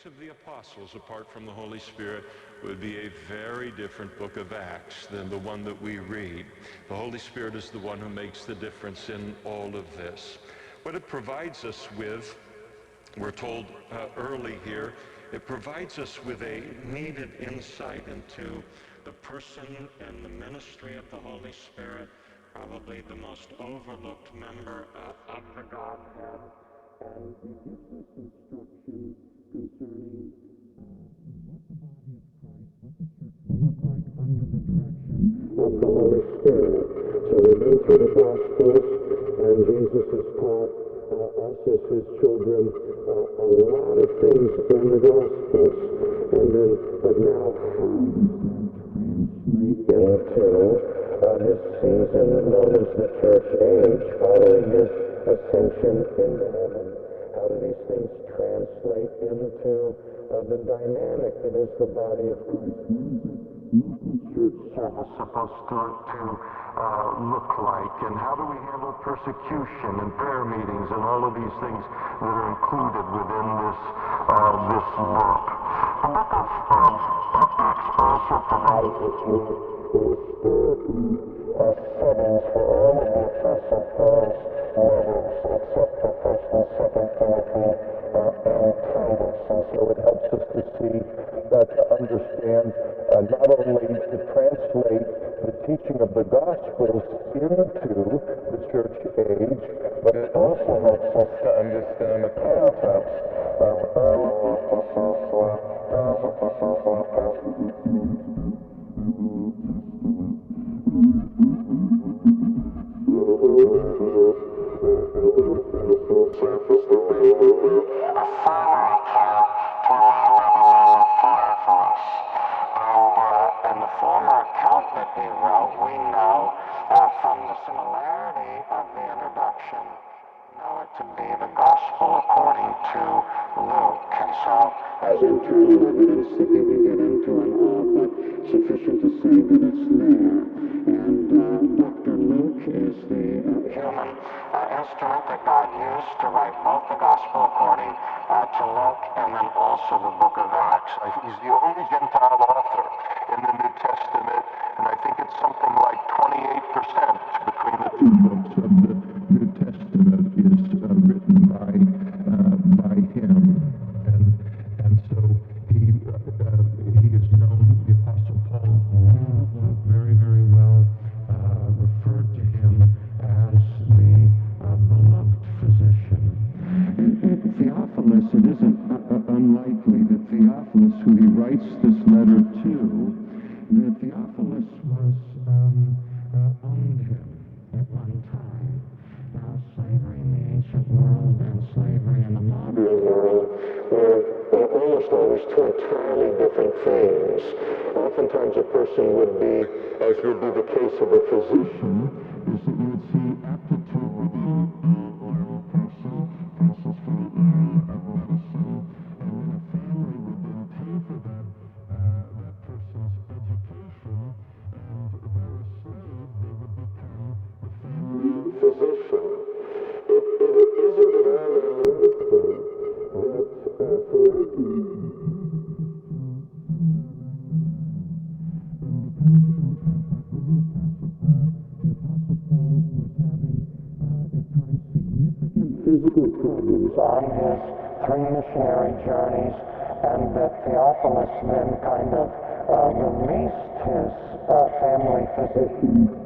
Of the Apostles, apart from the Holy Spirit, would be a very different book of Acts than the one that we read. The Holy Spirit is the one who makes the difference in all of this. What it provides us with, we're told early here, it provides us with a needed insight into the person and the ministry of the Holy Spirit, probably the most overlooked member of the Godhead. And he gives us instruction concerning what the body of Christ, what the church will look like under the direction of the Holy Spirit. So we've been through the Gospels, and Jesus has taught us as his children a lot of things in the Gospels. And then, but now how does that translate into this season known as the church age, following his ascension into heaven? How do these things translate into the dynamic that is the body of Christ? What is the church service supposed to look like? And how do we handle persecution and prayer meetings and all of these things that are included within this book? The book of Acts also provides us with settings for all of the Apostle Paul's letters, except for 1st and 2nd Timothy and Titus. And so it helps us to see, to understand, not only to translate the teaching of the Gospels into the church age, but it also helps us to understand the context of early epistles, and the former account that he wrote, we know from the similarity of the introduction, know it to be the gospel according to Luke. And so, as internal evidence that we can get into and all, but sufficient to say that it's there. And Dr. Luke is the human instrument that God used to write both the gospel according to Luke and then also the book of Acts. He's the only Gentile author in the New Testament, and I think it's something like 28% between the two books of the New Testament is written by him, and so he is known. The Apostle Paul very, very well referred to him as the beloved physician. And Theophilus, it isn't unlikely that Theophilus, who he writes this letter to, that Theophilus was owned him at one time. Now, slavery in the ancient world and slavery in the modern world were almost always two entirely different things. Oftentimes a person would be, as would be the case of a physician, is that you would see aptitude within a person versus for the area of medicine, and then a family would then pay for that person's education, and though a slave, they would become the family physician. It isn't at all unlikely that physical problems on his 3 missionary journeys, and that Theophilus then kind of released his family physician